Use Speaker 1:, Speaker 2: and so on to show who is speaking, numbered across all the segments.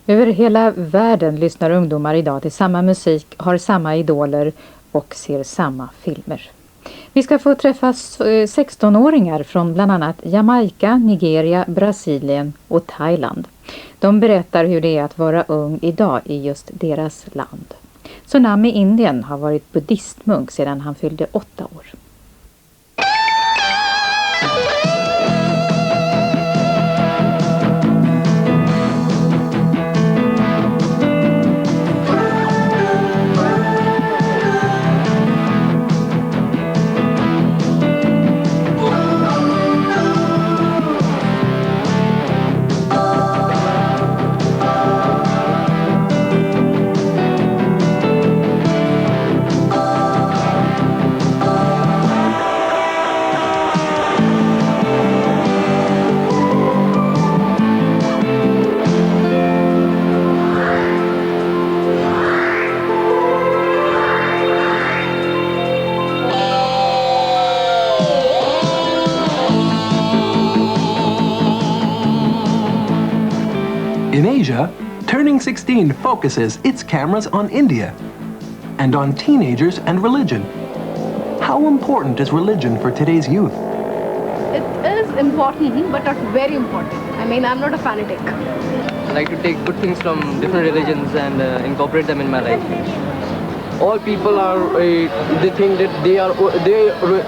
Speaker 1: Över hela världen lyssnar ungdomar idag till samma musik, har samma idoler och ser samma filmer. Vi ska få träffa 16-åringar från bland annat Jamaica, Nigeria, Brasilien och Thailand. De berättar hur det är att vara ung idag i just deras land. Sonam i Indien har varit buddhistmunk sedan han fyllde 8 år.
Speaker 2: In Asia, turning 16 focuses its cameras on India and on teenagers and religion. How important is religion for today's youth?
Speaker 3: It is important, but not very important. I mean, I'm not a fanatic.
Speaker 4: I like to take good things from different religions and incorporate them in my life.
Speaker 5: All people are, they think that their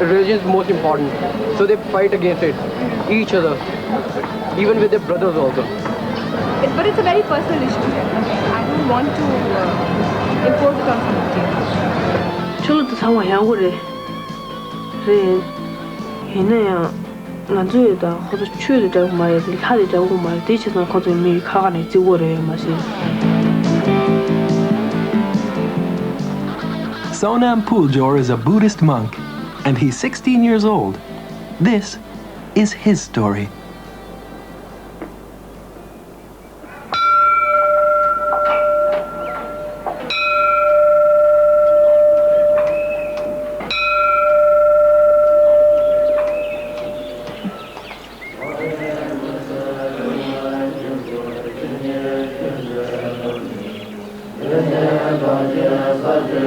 Speaker 5: religion is most important. So they fight against it, each other, even with their brothers also.
Speaker 3: But it's a very personal issue. I don't want to impose it on somebody else.
Speaker 6: 저도 상황하고 그래. 그래. 얘네야 나중에다 거기서 추위를 잡고 말이야. 하를 잡고 말이야. 대체는 거기서 미리 가가네 지고래 맛이.
Speaker 2: Sonam Puljor is a Buddhist monk, and he's 16 years old. This is his story.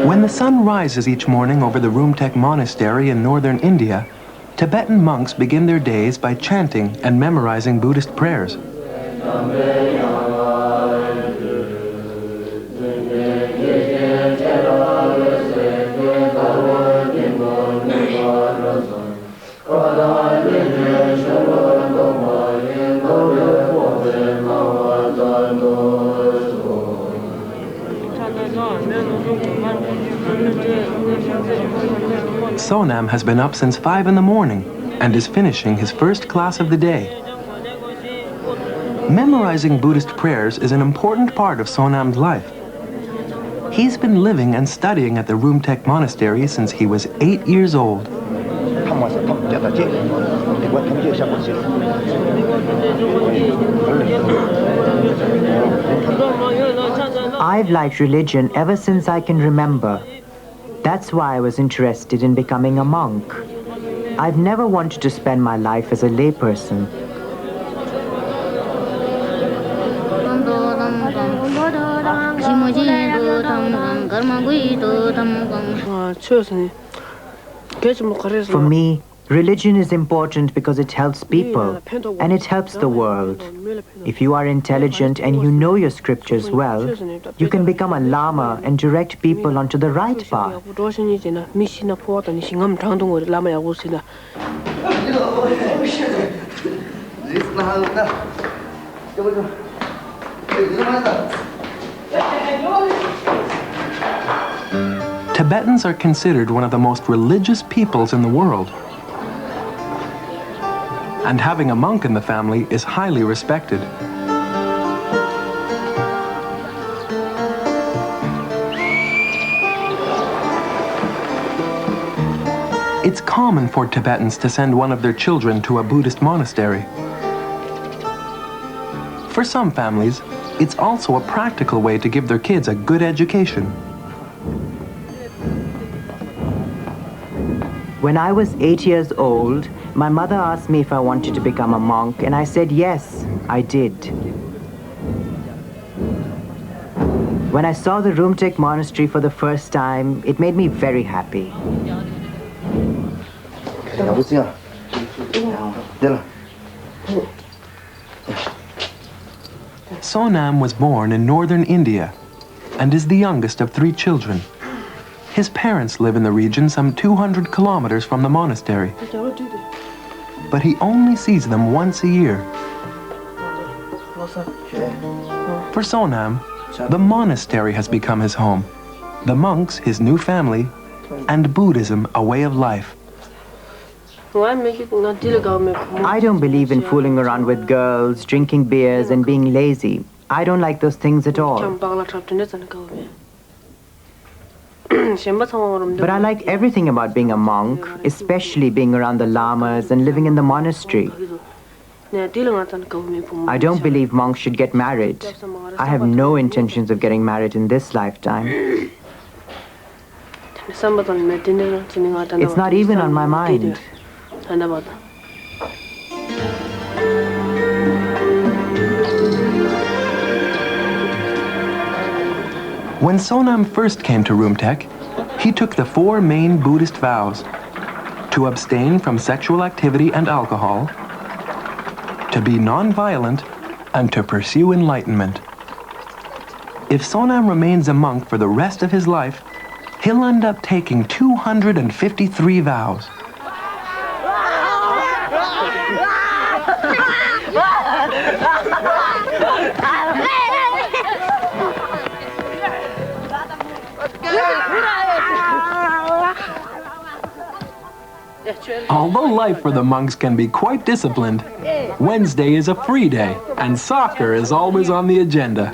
Speaker 2: When the sun rises each morning over the Rumtek Monastery in northern India, Tibetan monks begin their days by chanting and memorizing Buddhist prayers. Sonam has been up since 5 in the morning and is finishing his first class of the day. Memorizing Buddhist prayers is an important part of Sonam's life. He's been living and studying at the Rumtek Monastery since he was 8 years old.
Speaker 7: I've liked religion ever since I can remember. That's why I was interested in becoming a monk. I've never wanted to spend my life as a layperson. For me, religion is important because it helps people and it helps the world. If you are intelligent and you know your scriptures well, you can become a lama and direct people onto the right path.
Speaker 2: Tibetans are considered one of the most religious peoples in the world. And having a monk in the family is highly respected. It's common for Tibetans to send one of their children to a Buddhist monastery. For some families, it's also a practical way to give their kids a good education.
Speaker 7: When I was 8 years old, my mother asked me if I wanted to become a monk, and I said yes, I did. When I saw the Rumtek monastery for the first time, it made me very happy.
Speaker 2: Sonam was born in northern India and is the youngest of 3 children. His parents live in the region some 200 kilometers from the monastery, but he only sees them once a year. For Sonam, the monastery has become his home, the monks his new family, and Buddhism a way of life.
Speaker 7: I don't believe in fooling around with girls, drinking beers, and being lazy. I don't like those things at all. But I like everything about being a monk, especially being around the lamas and living in the monastery. I don't believe monks should get married. I have no intentions of getting married in this lifetime. It's not even on my mind.
Speaker 2: When Sonam first came to Rumtek, he took the 4 main Buddhist vows: to abstain from sexual activity and alcohol, to be non-violent, and to pursue enlightenment. If Sonam remains a monk for the rest of his life, he'll end up taking 253 vows. Although life for the monks can be quite disciplined, Wednesday is a free day, and soccer is always on the agenda.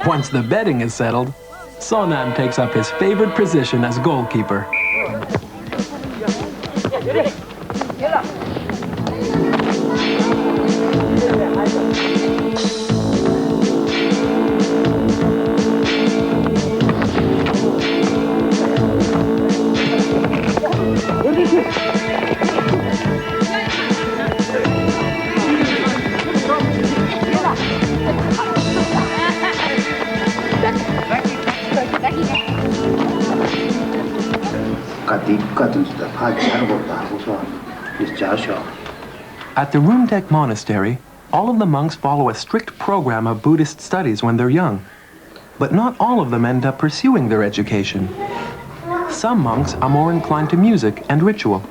Speaker 2: Once the betting is settled, Sonam takes up his favorite position as goalkeeper. At the Rumtek Monastery, all of the monks follow a strict program of Buddhist studies when they're young. But not all of them end up pursuing their education. Some monks are more inclined to music and ritual.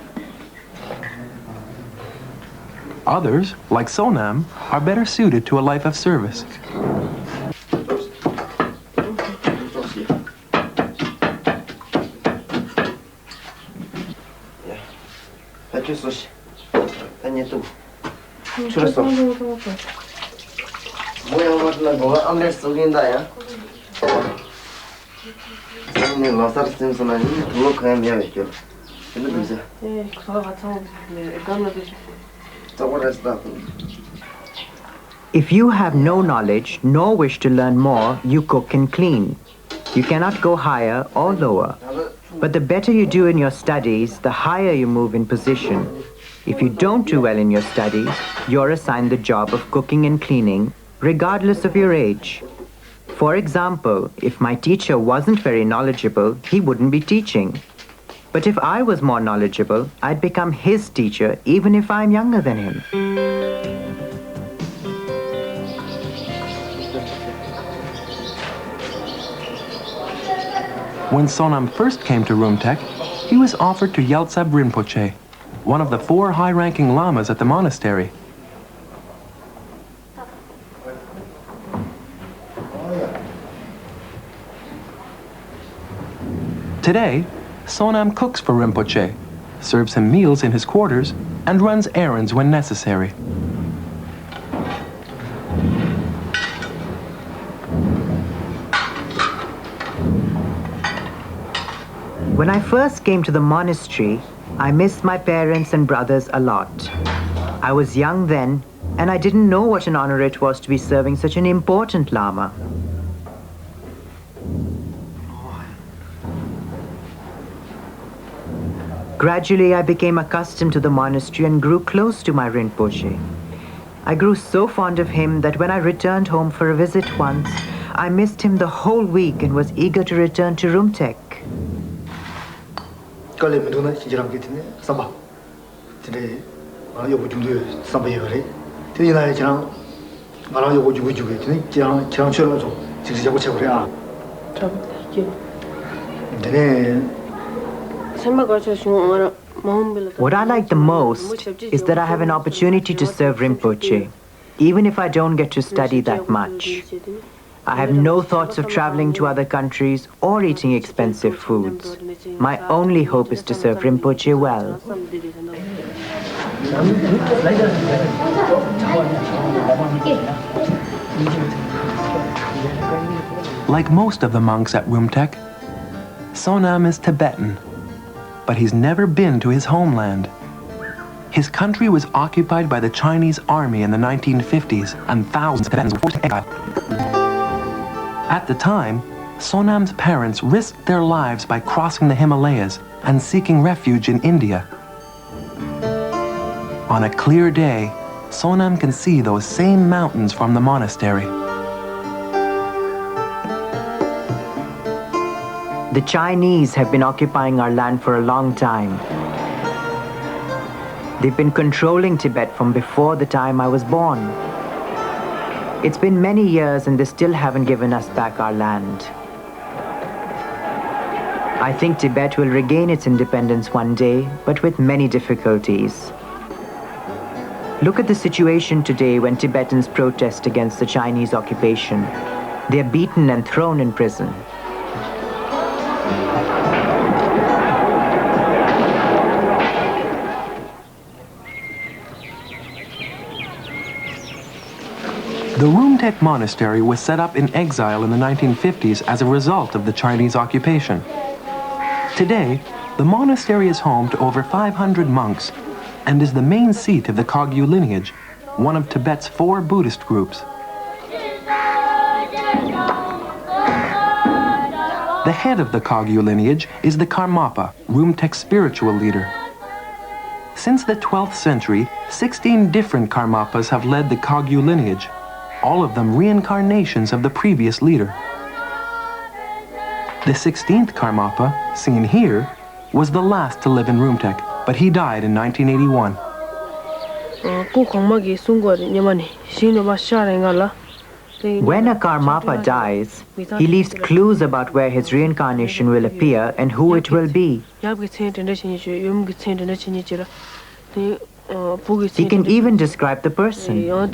Speaker 2: Others, like Sonam, are better suited to a life of service.
Speaker 7: If you have no knowledge nor wish to learn more, you cook and clean. You cannot go higher or lower. But the better you do in your studies, the higher you move in position. If you don't do well in your studies, you're assigned the job of cooking and cleaning, regardless of your age. For example, if my teacher wasn't very knowledgeable, he wouldn't be teaching. But if I was more knowledgeable, I'd become his teacher, even if I'm younger than him.
Speaker 2: When Sonam first came to Rumtek, he was offered to Yeltsab Rinpoche, one of the 4 high-ranking lamas at the monastery. Today, Sonam cooks for Rinpoche, serves him meals in his quarters, and runs errands when necessary.
Speaker 7: When I first came to the monastery, I missed my parents and brothers a lot. I was young then, and I didn't know what an honor it was to be serving such an important Lama. Gradually, I became accustomed to the monastery and grew close to my Rinpoche. I grew so fond of him that when I returned home for a visit once, I missed him the whole week and was eager to return to Rumtek. What I like the most is that I have an opportunity to serve Rinpoche, even if I don't get to study that much. I have no thoughts of traveling to other countries or eating expensive foods. My only hope is to serve Rinpoche well.
Speaker 2: Like most of the monks at Rumtek, Sonam is Tibetan, but he's never been to his homeland. His country was occupied by the Chinese army in the 1950s, and thousands of Tibetans were forced to exile. At the time, Sonam's parents risked their lives by crossing the Himalayas and seeking refuge in India. On a clear day, Sonam can see those same mountains from the monastery.
Speaker 7: The Chinese have been occupying our land for a long time. They've been controlling Tibet from before the time I was born. It's been many years and they still haven't given us back our land. I think Tibet will regain its independence one day, but with many difficulties. Look at the situation today when Tibetans protest against the Chinese occupation. They're beaten and thrown in prison.
Speaker 2: The Rumtek Monastery was set up in exile in the 1950s as a result of the Chinese occupation. Today, the monastery is home to over 500 monks and is the main seat of the Kagyu lineage, one of Tibet's 4 Buddhist groups. The head of the Kagyu lineage is the Karmapa, Rumtek's spiritual leader. Since the 12th century, 16 different Karmapas have led the Kagyu lineage, all of them reincarnations of the previous leader. The 16th Karmapa, seen here, was the last to live in Rumtek, but he died in 1981.
Speaker 7: When a Karmapa dies, he leaves clues about where his reincarnation will appear and who it will be. He can even describe the person.
Speaker 2: In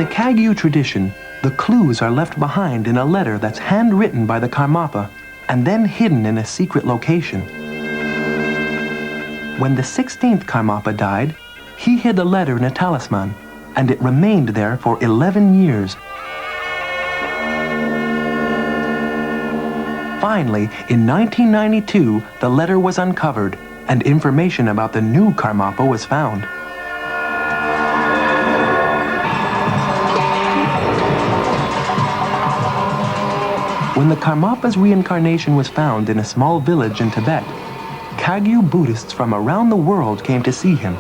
Speaker 2: the Kagyu tradition, the clues are left behind in a letter that's handwritten by the Karmapa and then hidden in a secret location. When the 16th Karmapa died, he hid the letter in a talisman, and it remained there for 11 years. Finally, in 1992, the letter was uncovered, and information about the new Karmapa was found. When the Karmapa's reincarnation was found in a small village in Tibet, Kagyu Buddhists from around the world came to see him.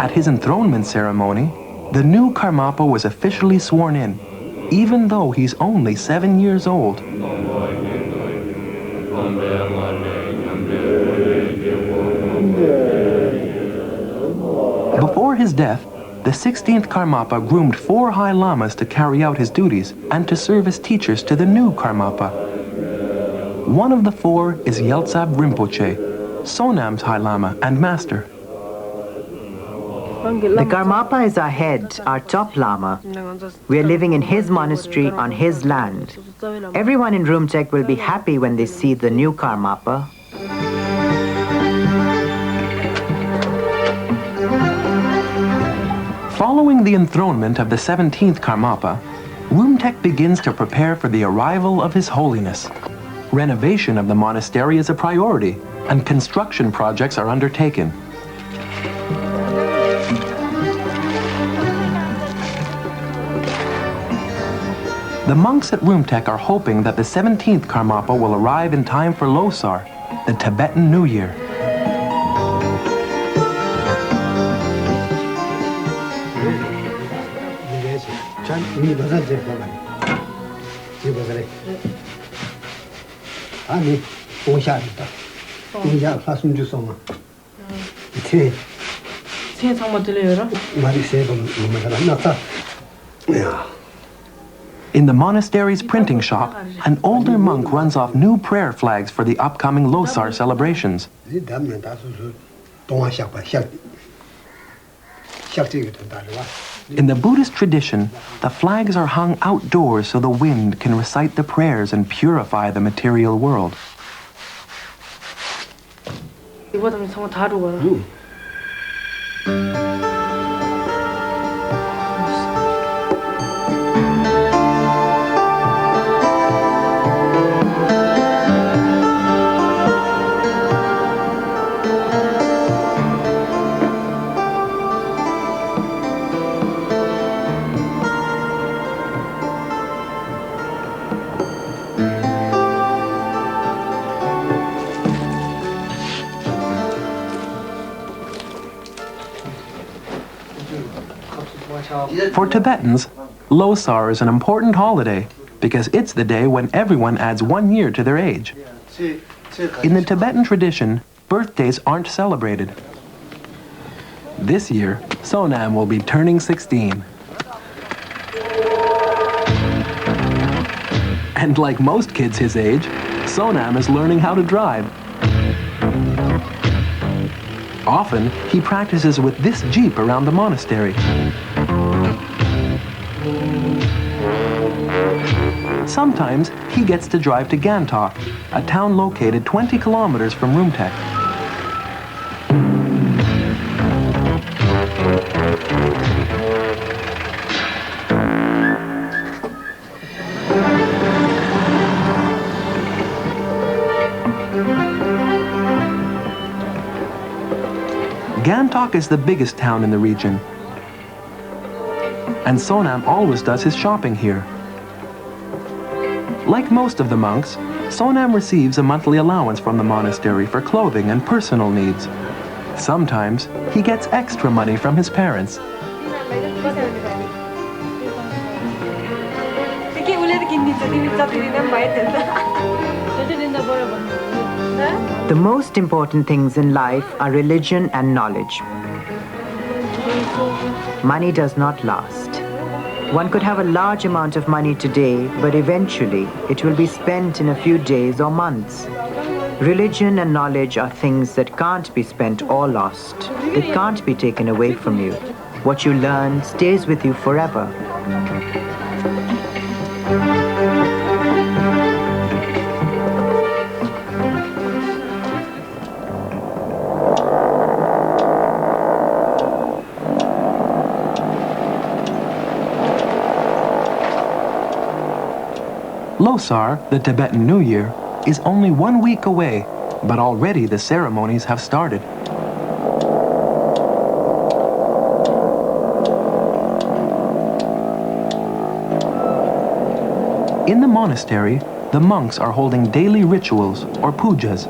Speaker 2: At his enthronement ceremony, the new Karmapa was officially sworn in, even though he's only 7 years old. Before his death, the 16th Karmapa groomed 4 High Lamas to carry out his duties and to serve as teachers to the new Karmapa. One of the 4 is Yeltsab Rinpoche, Sonam's High Lama and master.
Speaker 7: The Karmapa is our head, our top Lama. We are living in his monastery on his land. Everyone in Rumtek will be happy when they see the new Karmapa.
Speaker 2: Following the enthronement of the 17th Karmapa, Rumtek begins to prepare for the arrival of His Holiness. Renovation of the monastery is a priority, and construction projects are undertaken. The monks at Rumtek are hoping that the 17th Karmapa will arrive in time for Losar, the Tibetan New Year. In the monastery's printing shop, an older monk runs off new prayer flags for the upcoming Losar celebrations. In the Buddhist tradition, the flags are hung outdoors so the wind can recite the prayers and purify the material world. For Tibetans, Losar is an important holiday because it's the day when everyone adds 1 year to their age. In the Tibetan tradition, birthdays aren't celebrated. This year, Sonam will be turning 16. And like most kids his age, Sonam is learning how to drive. Often, he practices with this Jeep around the monastery. Sometimes, he gets to drive to Gantok, a town located 20 kilometers from Rumtek. Gantok is the biggest town in the region, and Sonam always does his shopping here. Like most of the monks, Sonam receives a monthly allowance from the monastery for clothing and personal needs. Sometimes, he gets extra money from his parents.
Speaker 7: The most important things in life are religion and knowledge. Money does not last. One could have a large amount of money today, but eventually it will be spent in a few days or months. Religion and knowledge are things that can't be spent or lost. They can't be taken away from you. What you learn stays with you forever.
Speaker 2: Losar, the Tibetan New Year, is only 1 week away, but already the ceremonies have started. In the monastery, the monks are holding daily rituals, or pujas.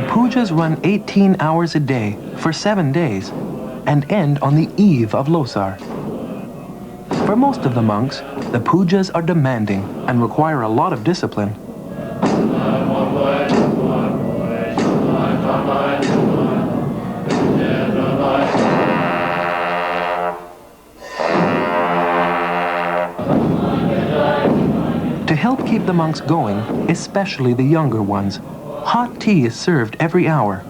Speaker 2: Pujas run 18 hours a day for 7 days and end on the eve of Losar. For most of the monks, the pujas are demanding and require a lot of discipline. To help keep the monks going, especially the younger ones, hot tea is served every hour.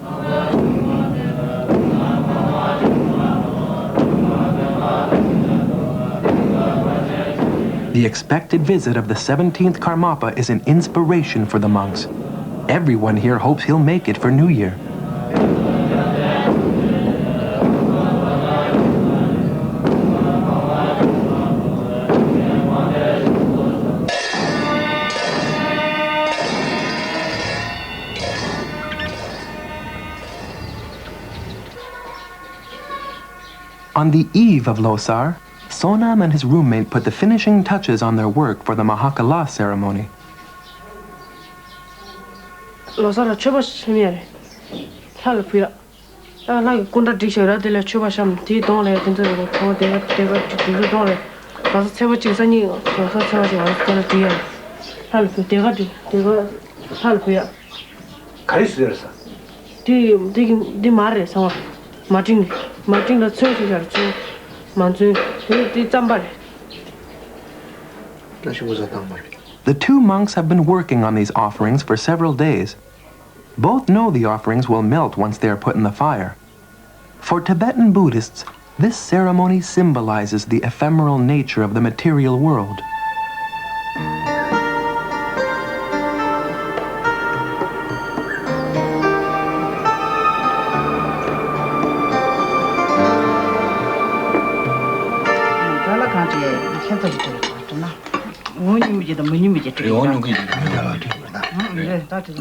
Speaker 2: The expected visit of the 17th Karmapa is an inspiration for the monks. Everyone here hopes he'll make it for New Year. On the eve of Losar, Sonam and his roommate put the finishing touches on their work for the Mahakala ceremony.
Speaker 6: Losar choba chemiere. Hal Fylla. La kunda dishara de la choba sham ti don le tinto ko de ti don le. Ba choba chisani ko sa choba ji wa ko ti ya. Hal Fylla de Hal Fylla.
Speaker 8: Karisdersa.
Speaker 6: Di mare sama. Martin la chöki gar chu manju di tambare.
Speaker 2: The two monks have been working on these offerings for several days. Both know the offerings will melt once they are put in the fire. For Tibetan Buddhists, this ceremony symbolizes the ephemeral nature of the material world.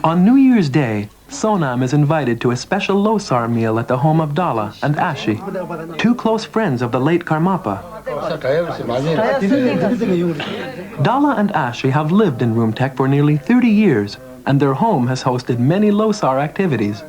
Speaker 2: On New Year's Day, Sonam is invited to a special Losar meal at the home of Dala and Ashi, two close friends of the late Karmapa. Dala and Ashi have lived in Rumtek for nearly 30 years, and their home has hosted many Losar activities.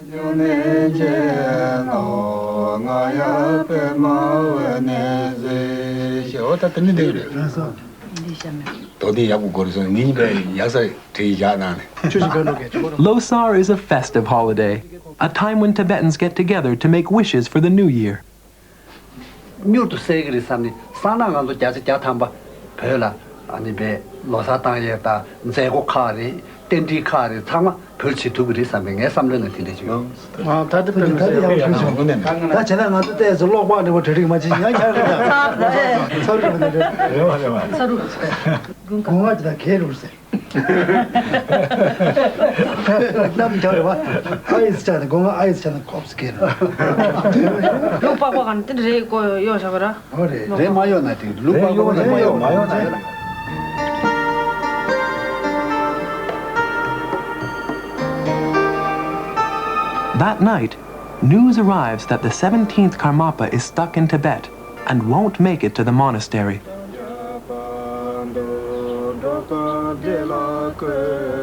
Speaker 2: Losar is a festive holiday, a time when Tibetans get together to make wishes for the new year. That night, news arrives that the 17th Karmapa is stuck in Tibet and won't make it to the monastery.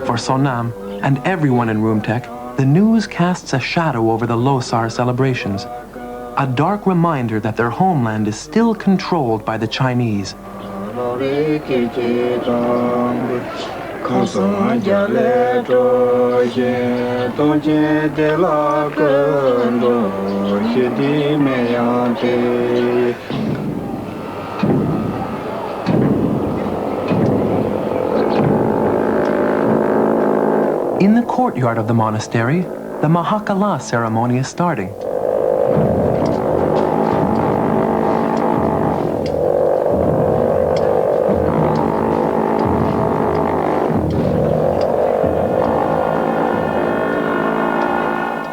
Speaker 2: For Sonam and everyone in Rumtek, the news casts a shadow over the Losar celebrations, a dark reminder that their homeland is still controlled by the Chinese. In the courtyard of the monastery, the Mahakala ceremony is starting.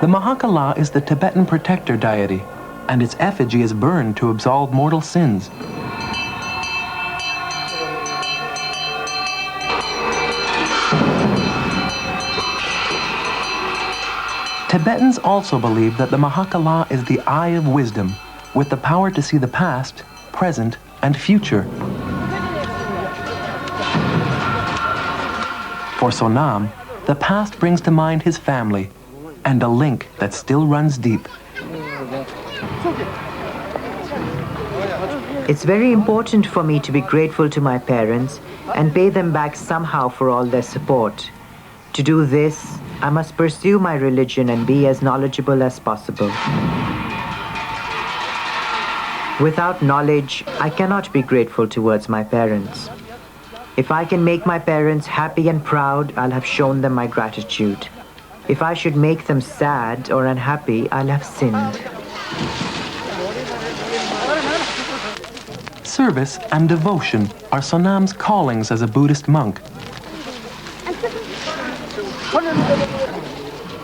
Speaker 2: The Mahakala is the Tibetan protector deity, and its effigy is burned to absolve mortal sins. Tibetans also believe that the Mahakala is the eye of wisdom, with the power to see the past, present, and future. For Sonam, the past brings to mind his family, and a link that still runs deep.
Speaker 7: It's very important for me to be grateful to my parents and pay them back somehow for all their support. To do this, I must pursue my religion and be as knowledgeable as possible. Without knowledge, I cannot be grateful towards my parents. If I can make my parents happy and proud, I'll have shown them my gratitude. If I should make them sad or unhappy, I'll have sinned.
Speaker 2: Service and devotion are Sonam's callings as a Buddhist monk.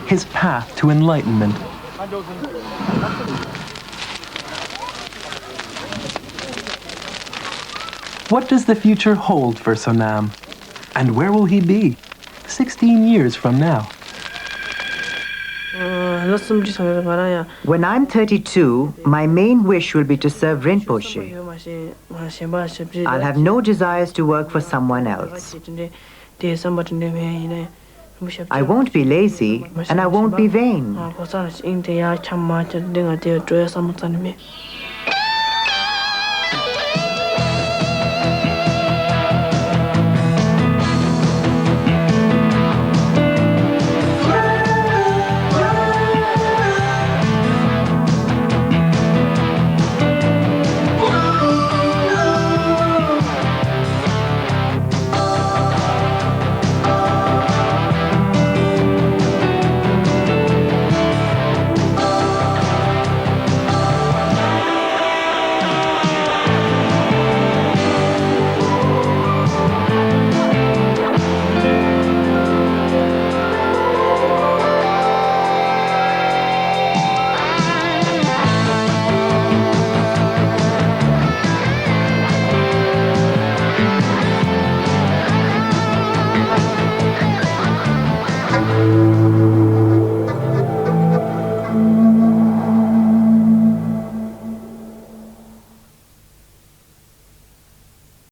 Speaker 2: His path to enlightenment. What does the future hold for Sonam? And where will he be 16 years from now?
Speaker 7: When I'm 32, my main wish will be to serve Rinpoche. I'll have no desires to work for someone else. I won't be lazy, and I won't be vain.